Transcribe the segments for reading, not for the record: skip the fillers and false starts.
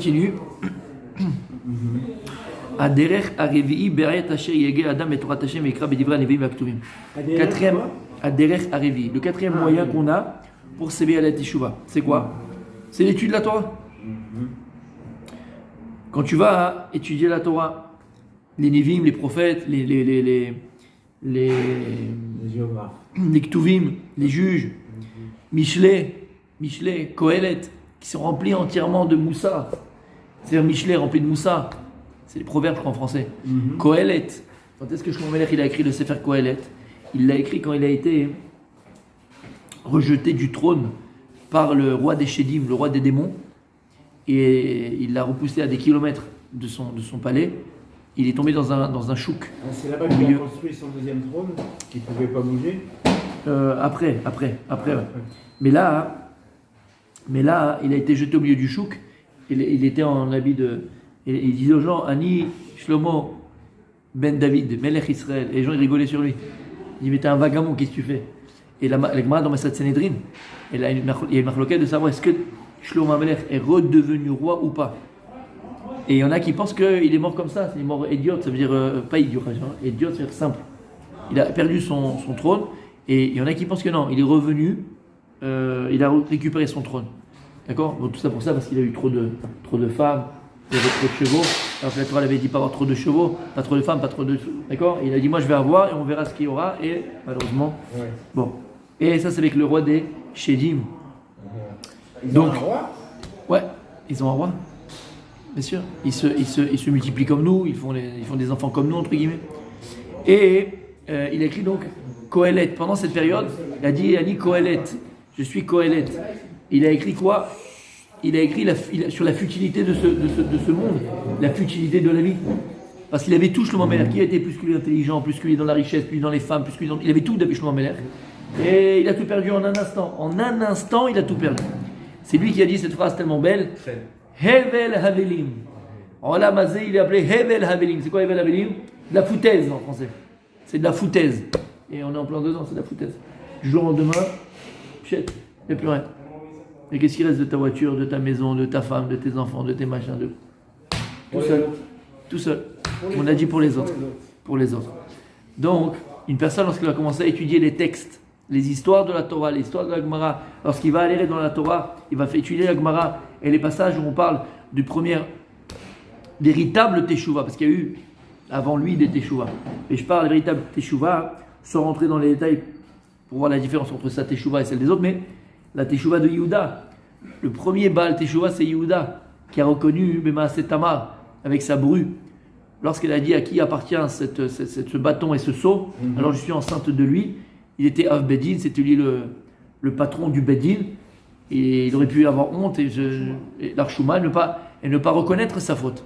continue. Aderech Arevi Beret Asher Yege Adam et Torah Hashem Ekra Bedivra Neviim Aktuvim. Quatrième, Aderech Arevi. Le quatrième moyen qu'on a pour s'éveiller à la Teshuvah, c'est quoi? C'est l'étude de la Torah. Quand tu vas étudier la Torah, les Neviim, les prophètes, les géographes, les Ktuvim, les juges, Michelet, Kohelet, qui sont remplis entièrement de Moussa. C'est-à-dire Michelet rempli de Moussa. C'est les proverbes, je crois, en français. Kohelet. Quand est-ce que Shlomo Melech il a écrit le Sefer Kohelet? Il l'a écrit quand il a été rejeté du trône par le roi des Shedim, le roi des démons. Et il l'a repoussé à des kilomètres de son palais. Il est tombé dans un chouk. C'est là-bas qu'il a construit son deuxième trône, qu'il ne pouvait pas bouger. Après, ouais. Mais là, il a été jeté au milieu du chouk. Il était en habit de... Et il disait aux gens, Ani Shlomo ben David, Melech Israël. Et les gens ils rigolaient sur lui. Il dit, mais t'es un vagabond, qu'est-ce que tu fais? Et la Gemara dans Masat Sanhedrin, il y a une marloquette de savoir est-ce que Shlomo Melech est redevenu roi ou pas. Et il y en a qui pensent qu'il est mort comme ça, c'est mort idiote, ça veut dire pas idiot, idiote, ça veut dire simple. Il a perdu son trône, et il y en a qui pensent que non, il est revenu, il a récupéré son trône. D'accord? Bon, tout ça pour ça, parce qu'il a eu trop de femmes, il avait trop de chevaux. Alors que la Torah avait dit pas avoir trop de chevaux, pas trop de femmes, pas trop de... D'accord? Et il a dit moi je vais avoir, et on verra ce qu'il y aura, et malheureusement... Ouais. Bon. Et ça c'est avec le roi des Shedim. Ils ont un roi? Ouais, ils ont un roi. Bien sûr, ils se multiplient comme nous, ils font des enfants comme nous, entre guillemets. Et il a écrit donc Kohelet. Pendant cette période, il a dit Kohelet, je suis Kohelet. Il a écrit quoi? Il a écrit sur la futilité de ce monde, la futilité de la vie. Parce qu'il avait tout Shlomo Melech, qui était plus que lui intelligent, plus que lui dans la richesse, plus dans les femmes, plus que lui dans... Il avait tout depuis Shlomo Melech. Et il a tout perdu en un instant. En un instant, il a tout perdu. C'est lui qui a dit cette phrase tellement belle. Hevel Havelim. En Mazé, il est appelé Hevel Havelim. C'est quoi Hevel Havelim? De la foutaise en français. C'est de la foutaise. Et on est en plein dedans, c'est de la foutaise. Du jour au lendemain, il n'y a plus rien. Et qu'est-ce qui reste de ta voiture, de ta maison, de ta femme, de tes enfants, de tes machins, tout seul. Tout seul. On a dit pour les autres. Pour les autres. Donc, une personne, lorsqu'elle va commencer à étudier les textes, les histoires de la Torah, les histoires de la Gemara, lorsqu'il va aller dans la Torah, il va étudier la Gemara et les passages où on parle du premier véritable Teshuvah, parce qu'il y a eu avant lui des Teshuvah. Et je parle des véritables Teshuvah, sans rentrer dans les détails pour voir la différence entre sa Teshuvah et celle des autres, mais la Teshuvah de Yehuda. Le premier Baal Teshuvah, c'est Yehuda, qui a reconnu Bemaaseh Tamar avec sa bru. Lorsqu'elle a dit à qui appartient ce bâton et ce seau, alors je suis enceinte de lui. Il était Av Bedin, c'était lui le patron du Bedin, et il aurait pu avoir honte et l'Archouma et ne pas reconnaître sa faute.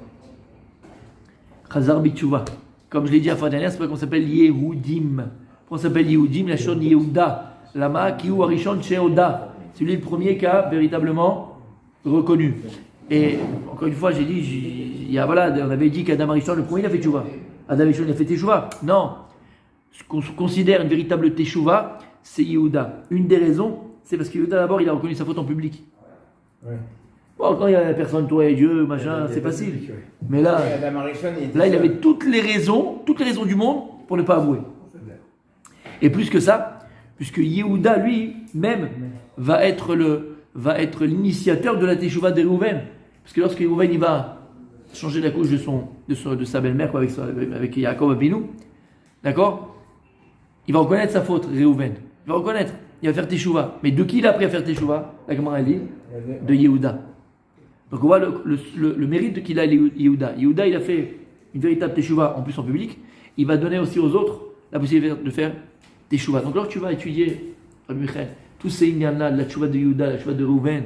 Chazar Bitchouva. Comme je l'ai dit la fois dernière, c'est pas qu'on s'appelle Yehudim. On s'appelle Yehudim, la chaîne Yehuda. Lama Kiou Arishon Sheoda. C'est lui le premier qui a véritablement reconnu. Et encore une fois, j'ai dit, on avait dit qu'Adam Arishon, le premier, il a fait Teshuvah. Adam Arishon, il a fait Teshuvah. Non. Ce qu'on considère une véritable Teshuvah, c'est Yehuda. Une des raisons, c'est parce que Yehuda, d'abord, il a reconnu sa faute en public. Ouais. Bon, quand il y a la personne, toi et Dieu, machin, c'est facile. Ouais. Mais là, il avait toutes les raisons du monde pour ne pas avouer. Et plus que ça, puisque Yehuda lui-même va être l'initiateur de la Teshuvah de Reuven. Parce que lorsque Reuven il va changer la couche de sa belle-mère avec Yaakov Avinu, d'accord? Il va reconnaître sa faute, Reuven. Il va reconnaître, il va faire Teshuvah. Mais de qui il a appris à faire Teshuvah? La Gemara dit de Yehuda. Donc on voit le mérite qu'il a Yehuda. Yehuda, il a fait une véritable Teshuvah en plus en public. Il va donner aussi aux autres la possibilité de faire Teshuvah. Donc lorsque tu vas étudier Michael, tous ces ignanas, la Teshuvah de Yehuda, la Teshuvah de Reuven,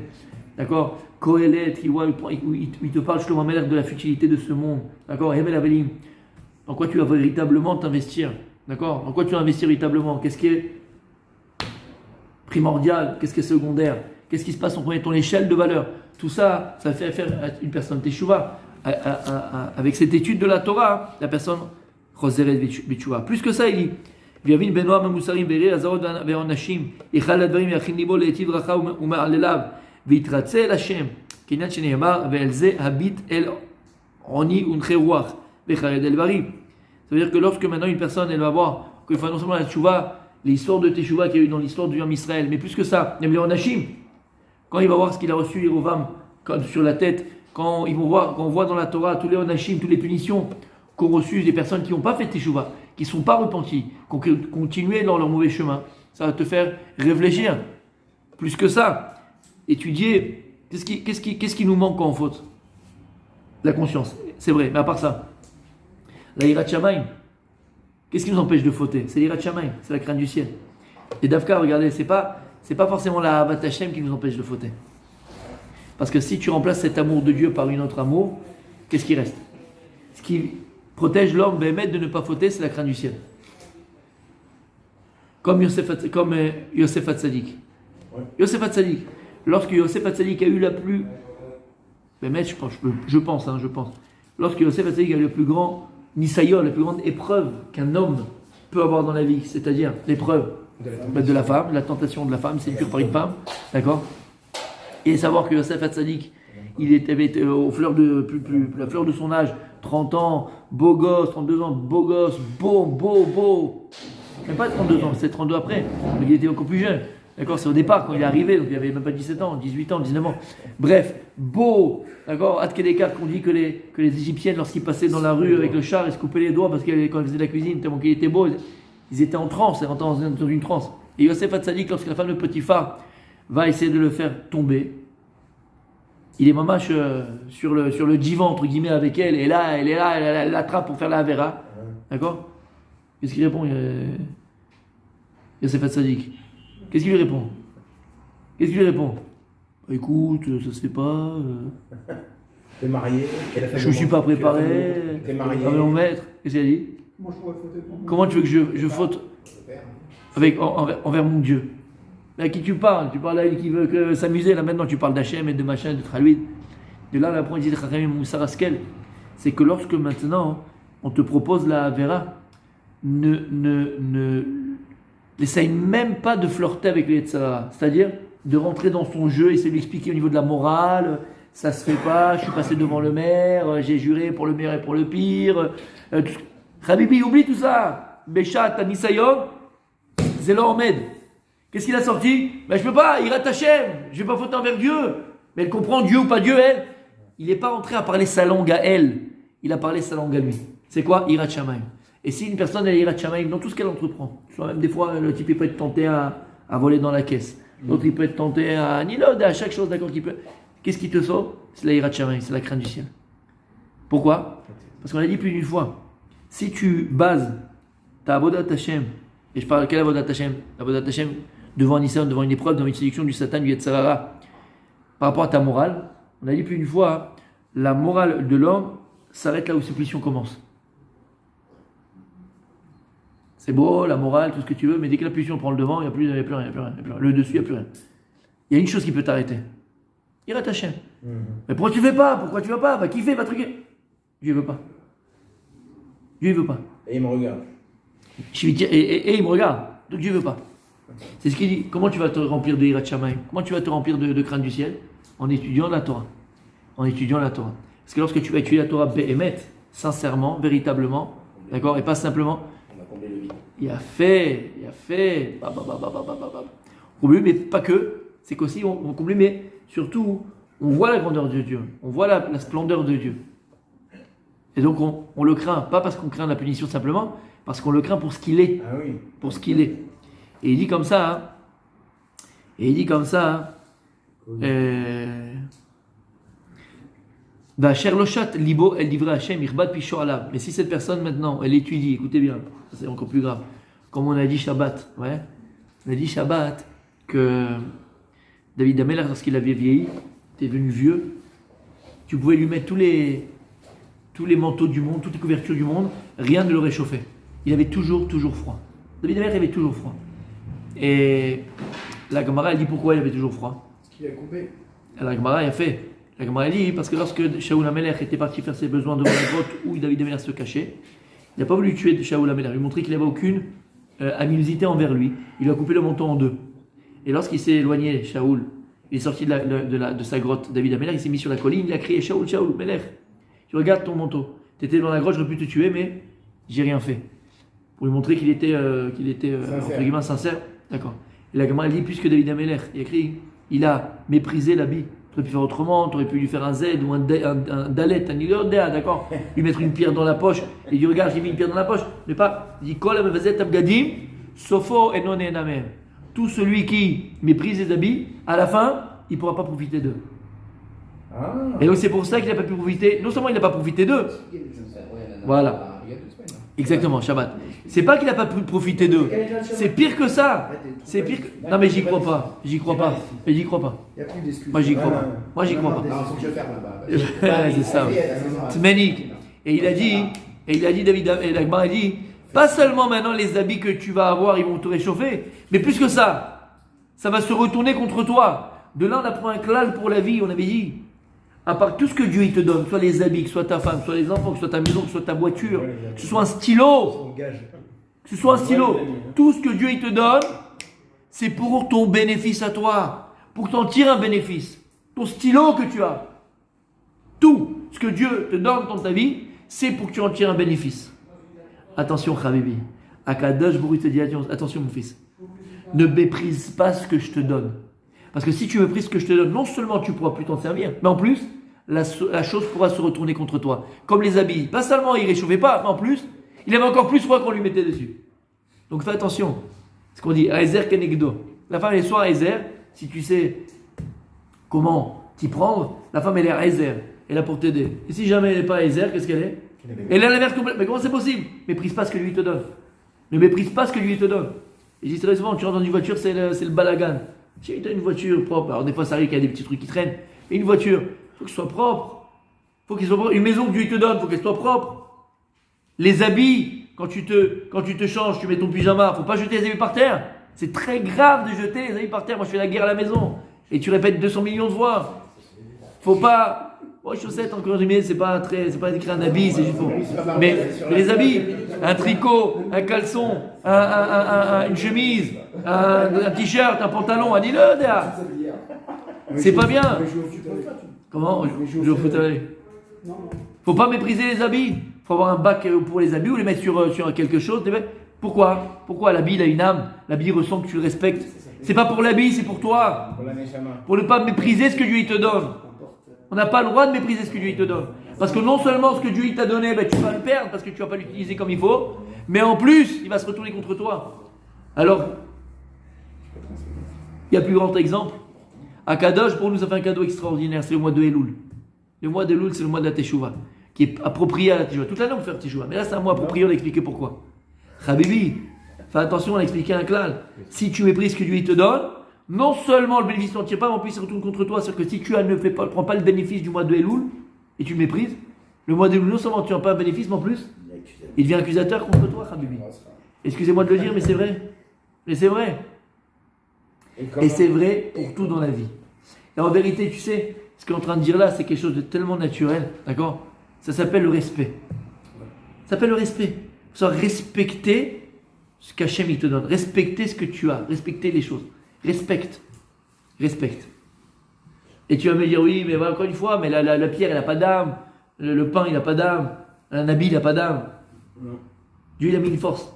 d'accord, Kohelet, il te parle Shlomo Melech de la futilité de ce monde, d'accord, Hevel Avelim, en quoi tu vas véritablement t'investir, d'accord, en quoi tu vas investir véritablement, qu'est-ce qui est primordial, qu'est-ce qui est secondaire, qu'est-ce qui se passe en premier, ton échelle de valeur, tout ça, ça fait faire à une personne Teshuvah, avec cette étude de la Torah, la personne Choseret Bitchuvah. Plus que ça, il dit, ויבין בנועם המוסרים בעירי הזרות והעונשים יכל לדברים יכין ליבו להיטיב רחב ומעלליו ויתרצה אל השם Kinyan Shenehemar, Ve'elze habit el Oni unche ruach, Vechared el Bari. Ça veut dire que lorsque maintenant une personne, elle va voir qu'il faut non seulement la tchouva, l'histoire de Teshuvah qu'il y a eu dans l'histoire du Yom Israël, mais plus que ça, même les Onashim, quand il va voir ce qu'il a reçu, Yerovam, sur la tête, quand on voit dans la Torah tous les Onashim, toutes les punitions qu'ont reçues des personnes qui n'ont pas fait Teshuvah, qui ne sont pas repenties, qui ont continué dans leur mauvais chemin, ça va te faire réfléchir. Plus que ça, étudier, qu'est-ce qui nous manque quand on faute? La conscience, c'est vrai, mais à part ça, la Hirat Shamayim, qu'est-ce qui nous empêche de fauter? C'est l'Hirat Shamayim, c'est la crainte du ciel. Et Davka, regardez, c'est pas forcément la Ahavat Hashem qui nous empêche de fauter. Parce que si tu remplaces cet amour de Dieu par une autre amour, qu'est-ce qui reste? Ce qui protège l'homme Béhémet de ne pas fauter, c'est la crainte du ciel. Comme Yosef Hatzadik. Ouais. Yosef Hatzadik. Lorsque Yosef Hatzadik a eu la plus... Béhémet, je pense. Lorsque Yosef Hatzadik a eu le plus grand Nisayon, la plus grande épreuve qu'un homme peut avoir dans la vie, c'est-à-dire l'épreuve de la femme, la tentation de la femme, c'est dur par une femme, d'accord? Et savoir que Yosef Hatzadik, il était la fleur de son âge, 30 ans, beau gosse, 32 ans, beau gosse, beau. Même pas 32 ans, c'est 32 après, mais il était encore plus jeune. D'accord, c'est au départ quand il est arrivé, donc il avait même pas 17 ans, 18 ans, 19 ans. Bref, beau, d'accord, Adkedekar qu'on dit que les Égyptiennes, lorsqu'ils passaient dans la rue avec le char, ils se coupaient les doigts parce que quand ils faisaient la cuisine, tellement qu'il était beau, ils étaient en transe, ils rentraient dans une transe. Et Yosef Hatzadik, lorsque la femme de Potiphar va essayer de le faire tomber, il est mamache sur le divan, entre guillemets, avec elle, et là, elle l'attrape pour faire la Avera. D'accord? Qu'est-ce qu'il répond, Yosef Hatzadik? Qu'est-ce qu'il lui répond? Écoute, ça se fait pas. T'es marié. Je me suis pas préparé. T'es marié. Avec mon maître. Qu'est-ce qu'il a dit? Moi, je pourrais fauter pour moi. Comment tu veux que je faute envers mon Dieu? À qui tu parles? Tu parles à elle qui veut s'amuser. Là maintenant, tu parles d'Hachem et de machin, de Traluid. De là, après, on dit Moussar Askel. C'est que lorsque maintenant, on te propose la Avera, n'essaye même pas de flirter avec les Yetzirah, c'est-à-dire de rentrer dans son jeu et de lui expliquer au niveau de la morale, ça se fait pas, je suis passé devant le maire, j'ai juré pour le meilleur et pour le pire. Habibi, oublie tout ça. Béchat, Tanisayon, Zélo Ahmed. Qu'est-ce qu'il a sorti? Je peux pas, Hirat Hashem, je vais pas fauter envers Dieu. Mais elle comprend Dieu ou pas Dieu, elle. Il n'est pas rentré à parler sa langue à elle, il a parlé sa langue à lui. C'est quoi? Hirat Shamayim. Et si une personne elle est Hirat Shamayim dans tout ce qu'elle entreprend, soit même des fois le type il peut être tenté à voler dans la caisse, l'autre il peut être tenté à nilod, à chaque chose, d'accord, qu'il peut. Qu'est-ce qui te sauve? C'est la Hirat Shamayim, c'est la crainte du ciel. Pourquoi? Parce qu'on a dit plus d'une fois, si tu bases ta Avodat Hashem, et je parle de quelle Avodat Hashem? Avodat Hashem devant un Nissan, devant une épreuve, devant une séduction du Satan, du Yetzirah, par rapport à ta morale, on a dit plus d'une fois, la morale de l'homme s'arrête là où ses pulsions commencent. C'est beau, la morale, tout ce que tu veux, mais dès que la pulsion prend le devant, il n'y a plus rien. Le dessus, il n'y a plus rien. Il y a une chose qui peut t'arrêter. Hirat Hashem. Mais pourquoi tu ne fais pas? Pourquoi tu ne vas pas? Va kiffer, va truquer. Dieu ne veut pas. Dieu ne veut pas. Et il me regarde. Et il me regarde. Donc Dieu ne veut pas. C'est ce qu'il dit. Comment tu vas te remplir de Hirat Shamayim? Comment tu vas te remplir de crainte du ciel? En étudiant la Torah. Parce que lorsque tu vas étudier la Torah Béhémet, sincèrement, véritablement, d'accord, et pas simplement, il a fait, comblé, mais pas que, c'est qu'aussi on comblé, mais surtout, on voit la grandeur de Dieu, on voit la splendeur de Dieu. Et donc on le craint, pas parce qu'on craint la punition simplement, parce qu'on le craint pour ce qu'il est. Ah oui. Pour ce qu'il est. Et il dit comme ça, Va Sherlochat libo el divrei Hashem irbad pisho alav. Mais si cette personne maintenant, elle étudie, écoutez bien, ça c'est encore plus grave. Comme on a dit Shabbat, ouais, on a dit Shabbat que David Amelach, lorsqu'il avait vieilli, était devenu vieux, tu pouvais lui mettre tous les manteaux du monde, toutes les couvertures du monde, rien ne le réchauffait. Il avait toujours froid. David Amelach avait toujours froid. Et la Gemara, elle dit pourquoi il avait toujours froid. Parce qu'il a coupé. La Gemara, elle fait. La Gemara dit parce que lorsque Shaoul Amelech était parti faire ses besoins devant la grotte où David Amelech se cachait, il n'a pas voulu tuer Shaoul Amelech, il lui montrer qu'il n'avait aucune animosité envers lui. Il lui a coupé le menton en deux. Et lorsqu'il s'est éloigné, Shaoul, Il est sorti de sa grotte, David Amelech, il s'est mis sur la colline, il a crié Shaoul, Shaoul, Melech, tu regardes ton manteau. Tu étais dans la grotte, j'aurais pu te tuer, mais j'ai rien fait. Pour lui montrer qu'il était entre guillemets sincère. D'accord. Et la Gemara dit, puisque David Amelech, il a écrit, il a méprisé l'habit. Tu aurais pu faire autrement, tu aurais pu lui faire un Z ou un dalet, un idéodéa, d'accord. Lui mettre une pierre dans la poche. Et il dit, regarde, j'ai mis une pierre dans la poche. Mais pas, il dit, Kol amevazet abgadim, sofo et non enamem. Tout celui qui méprise les habits, à la fin, il ne pourra pas profiter d'eux. Ah. Et donc c'est pour ça qu'il n'a pas pu profiter. Non seulement il n'a pas profité d'eux. Voilà. Exactement, Shabbat. C'est pas qu'il n'a pas pu profiter d'eux. C'est pire que ça. C'est pire que... Non mais j'y crois pas. J'y crois pas. Mais j'y crois pas. Moi j'y crois pas. Moi j'y crois pas. C'est ça. C'est magnifique. Et il a dit, David, et l'Agmar a dit, pas seulement maintenant les habits que tu vas avoir, ils vont te réchauffer, mais plus que ça va se retourner contre toi. De là, on apprend un klal pour la vie, on avait dit. À part tout ce que Dieu il te donne, soit les habits, que soit ta femme, soit les enfants, que soit ta maison, que soit ta voiture, que ce soit un stylo, tout ce que Dieu il te donne, c'est pour ton bénéfice à toi, pour que tu en tires un bénéfice. Ton stylo que tu as, tout ce que Dieu te donne dans ta vie, c'est pour que tu en tires un bénéfice. Attention, Habibi, Akadosh Baruch te dit attention mon fils, ne méprise pas ce que je te donne. Parce que si tu méprises ce que je te donne, non seulement tu ne pourras plus t'en servir, mais en plus, la chose pourra se retourner contre toi. Comme les habits. Pas seulement il ne réchauffait pas, mais en plus, il avait encore plus froid qu'on lui mettait dessus. Donc fais attention. C'est ce qu'on dit, Aezer Kenegdo. La femme elle est soit Aezer, si tu sais comment t'y prendre, la femme elle est Aezer. Elle est là pour t'aider. Et si jamais elle n'est pas Aezer, qu'est-ce qu'elle est? Elle est l'inverse complète. Mais comment c'est possible? Méprise pas ce que lui te donne. Ne méprise pas ce que lui te donne. Et je dis très souvent, tu rentres dans une voiture, c'est le balagan. Si tu as une voiture propre, alors des fois ça arrive qu'il y a des petits trucs qui traînent, mais une voiture, il faut qu'elle soit propre. Une maison que Dieu te donne, il faut qu'elle soit propre. Les habits, quand tu te changes, tu mets ton pyjama, il ne faut pas jeter les habits par terre. C'est très grave de jeter les habits par terre. Moi je fais la guerre à la maison. Et tu répètes 200 millions de fois. Faut pas. Oh, chaussettes, encore une c'est pas écrit un habit, c'est juste pour. Mais les habits, un tricot, un caleçon, une chemise, un t-shirt, un pantalon, un dis-le, c'est pas bien. Comment? Je au foot avec. Faut pas mépriser les habits. Faut avoir un bac pour les habits ou les mettre sur quelque chose. Pourquoi? Pourquoi l'habit il a une âme? L'habit ressent que tu le respectes. C'est pas pour l'habit, c'est pour toi. Pour ne pas mépriser ce que Dieu il te donne. On n'a pas le droit de mépriser ce que Dieu il te donne. Parce que non seulement ce que Dieu il t'a donné, tu vas le perdre parce que tu ne vas pas l'utiliser comme il faut, mais en plus, il va se retourner contre toi. Alors, il y a plus grand exemple. Akadosh, pour nous, a fait un cadeau extraordinaire, c'est le mois de Elul. Le mois de Elul, c'est le mois de la Teshuvah, qui est approprié à la Teshuvah. Toute l'année, on peut faire Teshuvah, mais là, c'est un mois approprié, on a expliqué pourquoi. Habibi, fais attention, on a expliqué un klal. Si tu méprises ce que Dieu il te donne, non seulement le bénéfice n'en tire pas, mais en plus il se retourne contre toi. C'est-à-dire que si tu ne prends pas le bénéfice du mois de Elul et tu le méprises, le mois de Elul, non seulement tu n'as pas un bénéfice, mais en plus, il devient accusateur contre toi, Habibi. Excusez-moi de le dire, mais c'est vrai. Mais c'est vrai. Et c'est vrai pour tout dans la vie. Et en vérité, tu sais, ce qu'on est en train de dire là, c'est quelque chose de tellement naturel, d'accord? Ça s'appelle le respect. Ça s'appelle le respect. Il faut respecter ce qu'Hachem il te donne. Respecter ce que tu as. Respecter les choses. Respecte. Et tu vas me dire, oui, mais encore une fois, mais la pierre, elle n'a pas d'âme. Le pain, il n'a pas d'âme. Un habit, il n'a pas d'âme. Dieu, il a mis une force.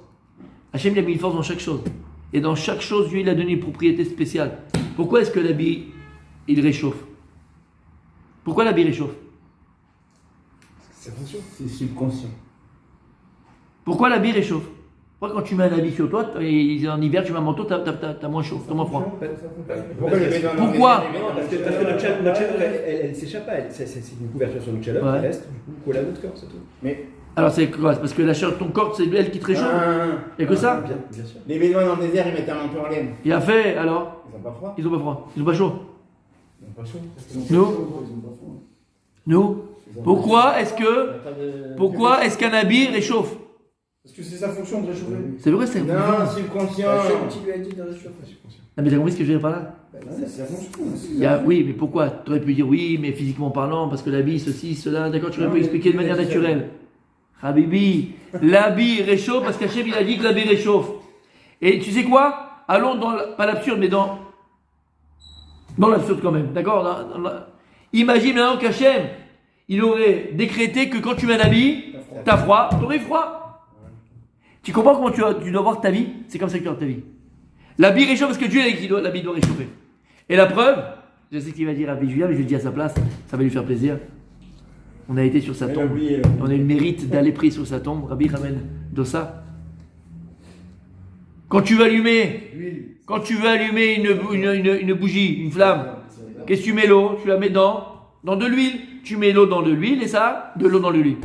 Hachem, il a mis une force dans chaque chose. Et dans chaque chose, Dieu, il a donné une propriété spéciale. Pourquoi est-ce que l'habit, il réchauffe? Pourquoi l'habit réchauffe? C'est subconscient. Pourquoi l'habit réchauffe? Pourquoi quand tu mets un habit sur toi, et en hiver tu mets un manteau, t'as moins chaud, t'as moins froid? Pourquoi? Parce que notre chaleur, elle s'échappe pas. C'est une couverture sur notre chaleur qui reste du coup collée à notre corps, c'est tout. Mais alors c'est quoi? Parce que la chaleur de ton corps, c'est elle qui te réchauffe? Et que ça? Bien sûr. Les Bédouins dans le désert, ils mettent un manteau en laine. Il a fait alors? Ils n'ont pas froid. Ils ont pas froid. Ils ont pas chaud. Ils n'ont pas chaud. Nous? Pourquoi est-ce qu'un habit réchauffe? Parce que c'est sa fonction de réchauffer. C'est vrai, c'est Non, subconscient. Qui lui a dit de réchauffer. Non mais t'as compris ce que je veux dire par là? C'est sa fonction. Oui, mais pourquoi? Tu aurais pu dire oui, mais physiquement parlant, parce que l'habit, ceci, cela, d'accord, tu aurais pu expliquer de manière naturelle. Habibi, l'habit réchauffe parce qu'Hachem il a dit que l'habit réchauffe. Et tu sais quoi? Allons dans, pas l'absurde, mais dans Dans l'absurde quand même, d'accord? Imagine maintenant qu'Hachem, il aurait décrété que quand tu mets un habit, t'as froid, t'aurais froid. Tu comprends comment tu dois voir ta vie? C'est comme ça que tu vois ta vie. L'habit réchauffe parce que Dieu a dit que l'habit doit réchauffer. Et la preuve, je sais qu'il va dire à Julien, mais je le dis à sa place, ça va lui faire plaisir. On a été sur sa tombe, on a eu le mérite d'aller prier sur sa tombe. Rabbi ramène Dossa. Quand tu veux allumer une bougie, une flamme, qu'est-ce que tu mets l'eau? Tu la mets dans de l'huile. Tu mets l'eau dans de l'huile et ça, de l'eau dans de l'huile.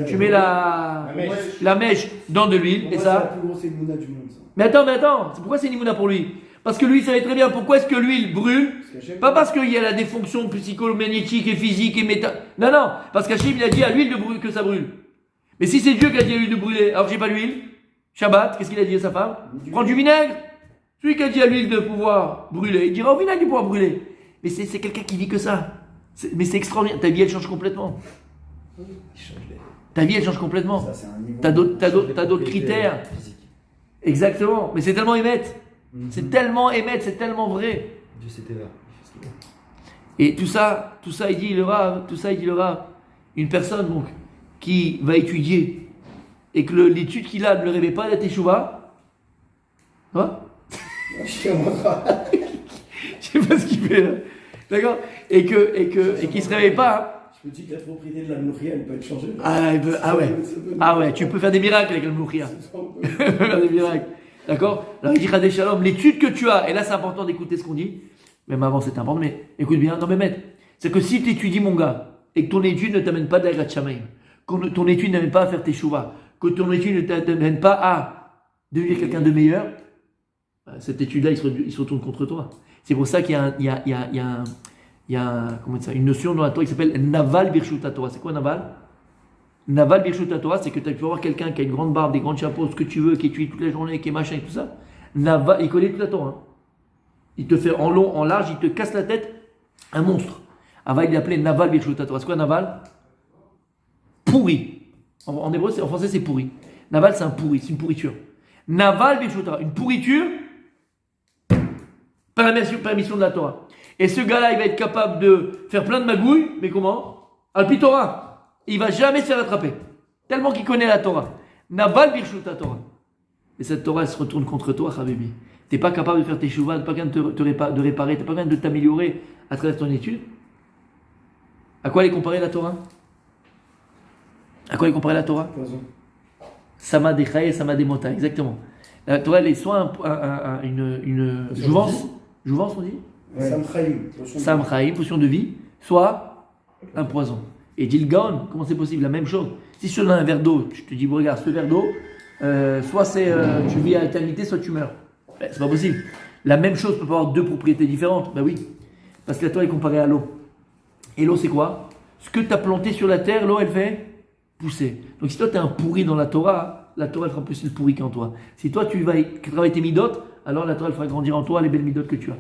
Tu mets la mèche dans de l'huile et ça. C'est la plus grosse émouna du monde. Ça. Mais attends, pourquoi c'est une émouna pour lui? Parce que lui, il savait très bien pourquoi est-ce que l'huile brûle. Pas parce qu'il y a des fonctions psychomagnétiques et physiques et méta. Non, parce qu'Hachem il a dit à l'huile de brûler que ça brûle. Mais si c'est Dieu qui a dit à l'huile de brûler, alors j'ai pas l'huile. Shabbat, qu'est-ce qu'il a dit à sa femme? Prends du vinaigre. Celui qui a dit à l'huile de pouvoir brûler, il dira au vinaigre de pouvoir brûler. Mais c'est quelqu'un qui dit que ça. Mais c'est extraordinaire. Ta vie elle change complètement. Ta vie elle change complètement. T'as d'autres critères. Exactement. Mais c'est tellement émettre. C'est tellement émettre, c'est tellement vrai. Dieu c'était là. Et tout ça, il dit le Rav, une personne donc qui va étudier et que l'étude qu'il a ne le réveille pas à la teshuva. Quoi? Je sais pas ce qu'il fait là. D'accord? Et qu'il se réveille pas. Je me dis que la propriété de la mouria, elle peut être changée. Ah ouais, tu peux faire des miracles avec la mouria. Faire des miracles. D'accord? Alors il dit Radé Shalom, l'étude que tu as, et là c'est important d'écouter ce qu'on dit, même avant c'était important, mais écoute bien, non mais maître, c'est que si tu étudies mon gars, et que ton étude ne t'amène pas d'Agat Shamaim, que ton étude n'amène pas à faire tes chouvas, que ton étude ne t'amène pas à devenir quelqu'un de meilleur, cette étude-là, il se retourne contre toi. C'est pour ça qu'il y a une notion dans la Torah qui s'appelle Naval Birshut Torah. C'est quoi Naval? Naval Birshut Torah, c'est que tu peux avoir quelqu'un qui a une grande barbe, des grands chapeaux, ce que tu veux, qui étudie toute la journée, qui est machin et tout ça. Naval, il connaît toute la Torah. Hein. Il te fait en long, en large, il te casse la tête, un monstre. Avant, il l'appelait Naval Birshut Torah. C'est quoi Naval? Pourri. En hébreu, en français, c'est pourri. Naval, c'est un pourri, c'est une pourriture. Naval Birshut Torah, une pourriture, permission de la Torah. Et ce gars-là, il va être capable de faire plein de magouilles, mais comment? Alpi Torah. Il va jamais se faire attraper. Tellement qu'il connaît la Torah. Naval Birshut Torah. Et cette Torah, elle se retourne contre toi, Habibi. T'es pas capable de faire tes chouvas, t'es pas capable de réparer, t'es pas capable de t'améliorer à travers ton étude. À quoi elle est comparée la Torah? À quoi elle est comparée la Torah? Sama des Chaye, Sama des Mota, exactement. La Torah, elle est soit une jouvence, on dit? Sam Chaim, potion de vie, soit un poison. Et dit le Gaon, comment c'est possible? La même chose. Si je te donne un verre d'eau, je te dis, bon, regarde, ce verre d'eau, soit tu vis à l'éternité, soit tu meurs. Ben, c'est pas possible. La même chose peut pas avoir deux propriétés différentes. Ben oui. Parce que la Torah est comparée à l'eau. Et l'eau, c'est quoi? Ce que tu as planté sur la terre, l'eau, elle fait pousser. Donc si toi, tu es un pourri dans la Torah, elle fera pousser le pourri qu'en toi. Si toi, tu vas travailler tes midotes, alors la Torah, elle fera grandir en toi les belles midotes que tu as.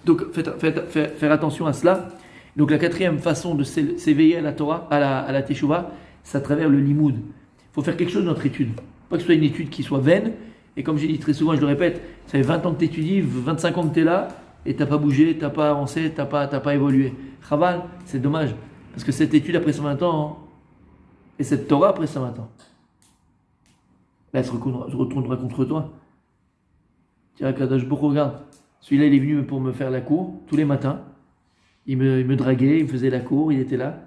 Donc, faire attention à cela. Donc la quatrième façon de s'éveiller à la Torah, à la Teshuvah, c'est à travers le limoud. Il faut faire quelque chose de notre étude. Pas que ce soit une étude qui soit vaine. Et comme j'ai dit très souvent, je le répète, ça fait 20 ans que tu étudies, 25 ans que tu es là, et tu n'as pas bougé, tu n'as pas avancé, tu n'as pas évolué. Chaval, c'est dommage. Parce que cette étude après 120 ans, et cette Torah après 120 ans, là, elle se retournera contre toi. Tiens, Kadosh Baruch Hu, regarde, celui-là, il est venu pour me faire la cour tous les matins. Il me draguait, il me faisait la cour, il était là.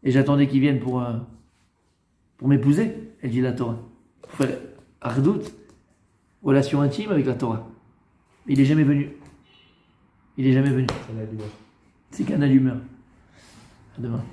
Et j'attendais qu'il vienne pour m'épouser, elle dit la Torah. Pour faire ardout, relation intime avec la Torah. Il n'est jamais venu. C'est qu'un allumeur. À demain.